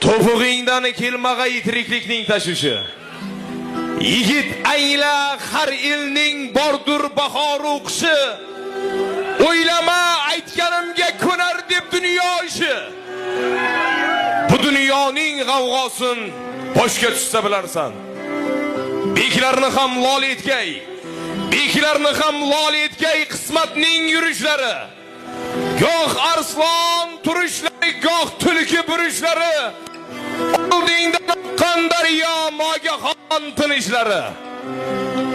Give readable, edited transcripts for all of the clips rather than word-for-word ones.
To'pug'ingdan kelmag'ay tiriklikning tashvishi. Yigit angla har elning bordur bahor o'qishi. O'ylama aytganimga ko'nar deb dunyo ishi. Bu dunyoning g'avg'osin boshga tushsa bilarsan. Beklarni ham lol etgay, beklarni ham lol etgay qismatning yurishlari. Goh arslon turishlari, goh tulki burishlari. Oldingda oqqan daryo nogahon tinishlari.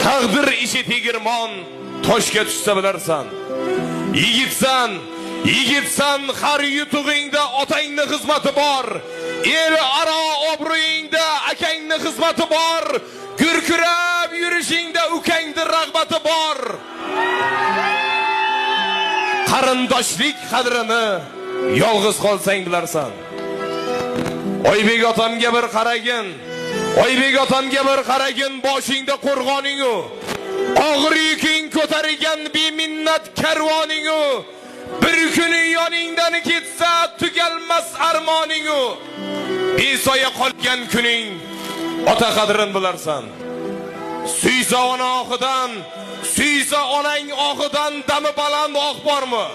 Taqdir ishi tegirmon toshga tushsa bilarsan. Yigitsan, har yutug'ingda otangning xizmati bor. El aro obro'yingda akangning xizmati bor. Gurkurab yurishingda ukangning rag'bati bor. Qarindoshlik qadrini yolg'iz qolsang bilarsan. Oybek otamga bir qaragin. Oybek otamga bir qaragin, boshingda qo'rg'oning-u. Og'ir yuking ko'tarilgan beminnat karvoning-u. Bir kuni yoningdan ketsa tugalmas armoning-u. Besoya qolgan kuning ota qadrin bilarsan. Suysa ona oxidan, suysa onang oxidan dami baland oq bormi?